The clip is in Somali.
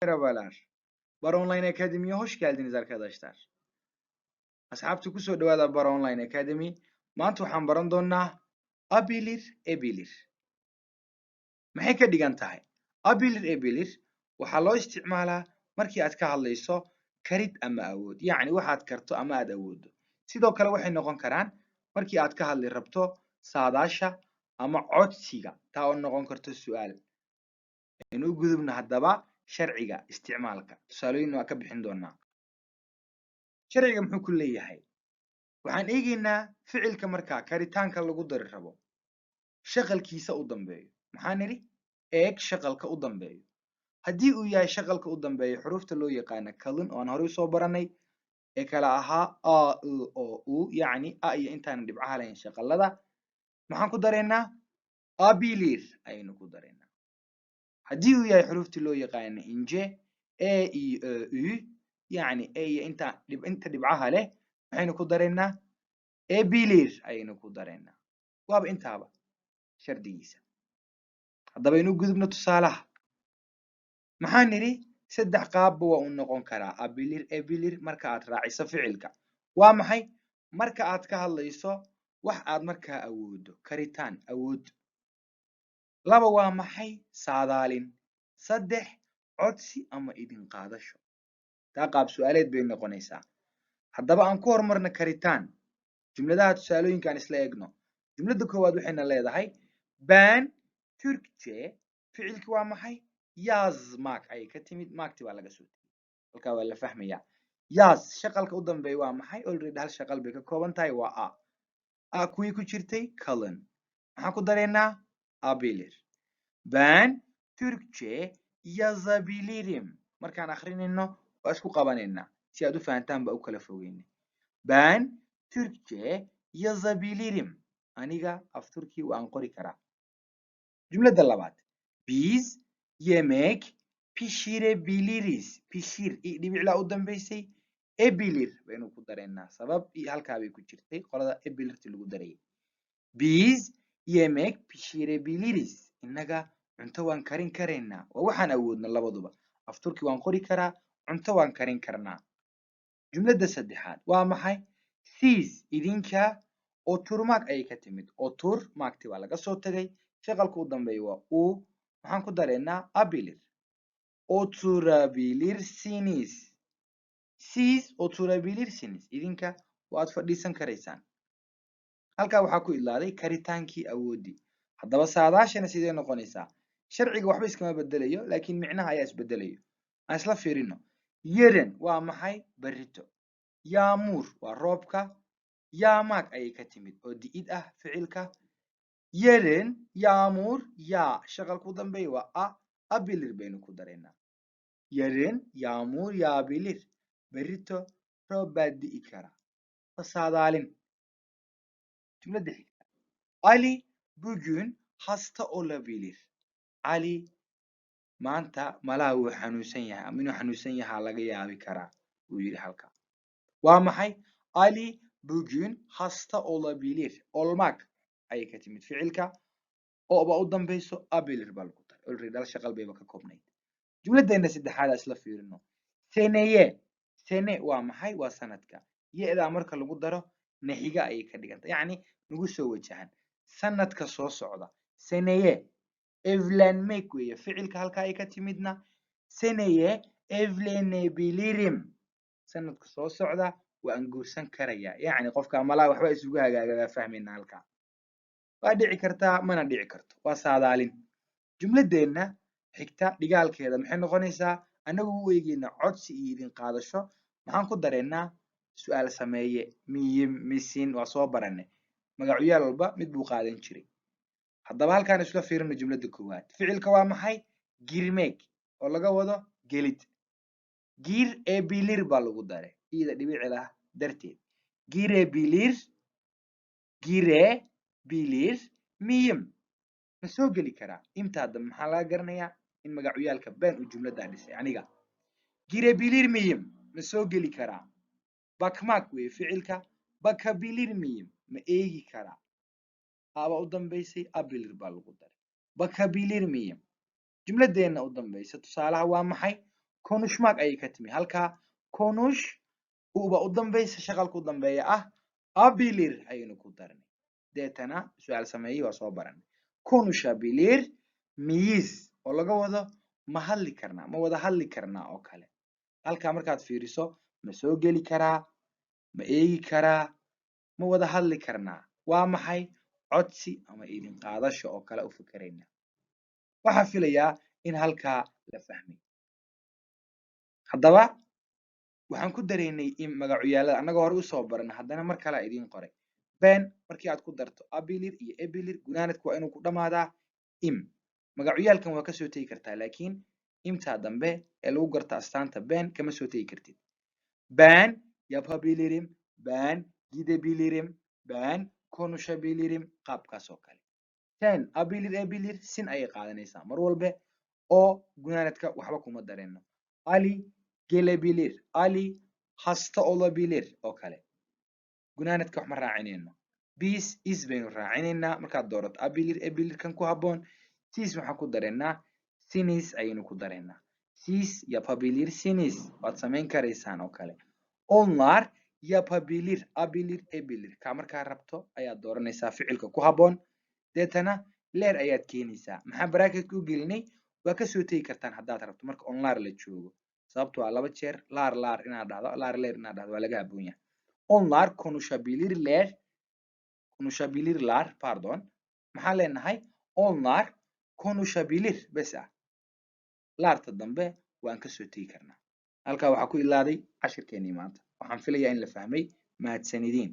Merhabalar. Bar Online Akademi'ye hoş geldiniz arkadaşlar. Asxaabta ku soo dhawaada Bar Online Academy. Maanta waxaan baran doonaa abilir ebilir. Maxay ka dhigan tahay? Abilir ebilir waxaa loo isticmaalaa markii aad ka hadlayso karid ama awood, yacni waxaad karto ama aad awooddo. Sidoo kale waxay noqon karaan markii aad ka hadli rabto saadaasha ama codsiga, taa oo noqon karto su'aal. Aynu u gudubno haddaba sharciga isticmaalka. Tusaalooyin waa ka bixin doonaa. Sharciga muxuu ku leeyahay? Waxaan eegaynaa ficilka markaa karitaanka lagu dari rabo shaqalkiisa u dambeeyo. Maxaan nidhi? Eeg shaqalka u dambeeyo. Haddii uu yahay shaqalka u dambeeyo xuruufta loo yaqaana kalin oo aan horey usoo baranay ee kala ahaa a i o u, yacni a iyo intaanan dhibcaha lahayn shaqalada, maxaan ku dareynaa abilir ayaynu ku dareynaa. Haddii uu yahay xuruuftii loo yaqaana inje e i o u, yacni e iyo inta dhibcaha leh, maxaynu ku dareynaa ebilir ayaynu ku dareynaa. Waaba intaaba shardigiisa. Haddaba aynu u gudubno tusaalaha. Maxaan nidhi? 3 qaabba waa uu noqon karaa abilir ebilir marka aad raaciso ficilka. Waa maxay? Marka aad ka hadlayso wax aad markaa awooddo, karitaan, awood. 2 waa maxay? Saadaalin. 3 codsi ama idin qaadasho. Taa qaab su'aaleed bay noqonaysaa. Haddaba aan ku hormarno karitaan. Jumladaha tusaalooyinka aan isla eegno. Jumladda koowaad waxayna leedahay ben Türkçe. Ficilki waa maxay? Yazmak ayay ka timid. Maagti baa laga soo tegey. Halkaa waa la fahmayaa. Yaz shaqalka u dambeeya waa maxay? Already hal shaqal bay ka kooban tahay waa a. A kuwii ku jirtay kalın. Maxaan ku dareynaa abilir. Ben Türkçe yazabilirim. Markaan akhrinayno waa isku qabanaynaa si aad u fahantaan baa u kala fogeyna. Ben Türkçe yazabilirim. Aniga af Turki waan qori karaa. Cümlada labaad. Biz yemek pişirebiliriz. Pişir dhibiclaa u dambeysay. Ebilir baynu ku dareynaa. Sabab halkaa bay ku jirtay qolada ebilirti lagu darayay. Biz yemek pişirebiliriz. Innaga cunto waan karin karaynaa. Waa waxaan awoodno labaduba. Af Turki waan qori karaa, cunto waan karin karnaa. Jumlada saddexaad waa maxay? Siz idinka oturmak ayay ka timid. Otur maagti baa laga soo tagay. Shaqalka u dambeeya waa u. Maxaan ku dareynaa abilir. Oturabilirsiniz. Siz oturabilirsiniz. Idinka waad fadhiisan karaysaan. Halkaa waxaa ku idlaaday karitaankii awoodii. Haddaba saadaashana sidee noqonaysaa? Sharciga waxba iskama bedelayo, laakiin micnaha ayaa isbedelayo. Aan isla fiirino. Yeren waa maxay? Berrito. Yaamuur waa roobka. Yaamaag ayay ka timid oo di'id ah ficilka. Yeren yaamuur yaa shaqalka u dambeeya waa a. Abilir baynu ku dareynaa. Yeren yağmur yağabilir. Berrito roob baa di'i kara. Saadaalin. Cümlada xigta. Ali bugün hasta olabilir. Ali maanta malaha wuu xanuunsan yahay ama inuu xanuunsan yahaa laga yaabi karaa wuu yidhi halkaa. Waa maxay? Ali bugün hasta olabilir. Olmak ayay ka timid ficilka. Ooba u dambeyso abilir baa lagu daray. Already hal shaqal bayba ka koobnayd. Jumladeena saddexaad aan isla fiirino. Seneye. Sene waa maxay? Waa sanadka. Ye'daa marka lagu daro naxiga ayay ka dhiganta. Yacni nagu soo wajahan. Sanadka soo socda. Seneye. Evlenmek weeye. Ficilka halkaa ay ka timidna. Seneye evlenebilirim. Sanadka soo socda waan guursan karayaa. Yacni qofka malaha waxba isugu hagaagaa fahmayna halkaa. Waa dhici kartaa mana dhici karto. Waa saadaalin. Jumladeenna xigta dhigaalkeeda maxay noqonaysaa? Annagu u eegayna codsi iyo idin qaadasho. Maxaan ku dareynaa su'aal sameeye. Miyim, misin waa soo baranay. Magacuyaal walba mid buu qaadan jiray. Haddaba halkaan isla fiirino jumlada koowaad. Ficilka waa maxay? Girmek oo laga wado gelid. Gir ebilir baa lagu daray. Ida dhibicda darteed. Girebilir. Girebilir miyim. Ma soo geli karaa? Inta hadda maxaa laga garanayaa in magacuyaalka ben uu jumladaa dhisay aniga. Girebilir miyim? Ma soo geli karaa? Bakmak weeye ficilka. Bakabilir miyim? Ma eegi karaa? Aba u dambeysay abilir baa lagu daray. Bakabilir miyim? Jumladeena u dambeysa tusaalaha waa maxay? konuşmak ayay ka timi halka konuş uba u dambaysa shaqalka u dambeeya ah abilir ayaynu ku darnay deetana su'aal sameeyey waa soo baranay konuşabilir miyiz oo laga wado ma hadli karnaa ma wada hadli karnaa oo kale halkaa markaad fiiriso ma soo geli karaa ma eegi karaa ma wada hadli karnaa waa maxay codsi ama idin qaadasho oo kale u fikerayna waxaan filayaa in halkaa la fahmay haddaba waxaan ku dareynay in magacyaalada annaga hore usoo baranay haddana mar kale idin qoray ben markii aad ku darto abilir iyo ebilir gunaanadku waa inuu ku dhammaadaa im magacyaalkan waa kasoo tegi kartaa laakiin imtaa dambe ee lagu garta astaanta ben kama soo tegi kartid ben yapabilirim ben gidebilirim ben konuşabilirim qaabkaas oo kale ten abilir ebilir sin ayay qaadanaysaa mar walbe oo gunaanadka waxba kuma dareenno ali gelebilir ali hasta olabilir oo kale gunaanadka wax ma raacinayno bis is baynu raacinaynaa markaad doorato abilir ebilir kan ku habboon sis waxaan ku dareennaa sinis ayaynu ku dareennaa sis yapabilir sinis waad samayn karaysaan oo kale onlar yapabilir abilir ebilir kaa markaa rabto ayaad dooranaysaa ficilka ku habboon deetana leer ayaad keenaysaa maxaa bracketka u gelinay waa kasoo tegi kartaan haddaad rabto marka onlar la joogo sababto waa laba jeer laar inaad dhahdo laar leer inaad dhahdo waa laga habboon yahay onlar konuşabilirler pardon maxaan leenahay onlar konuşabilir bes ah laarta dambe waan kasoo tegi karnaa halkaa waxaa ku ilaaday cashirkeenii maanta waxaan filayaa in la fahmay mahadsanidin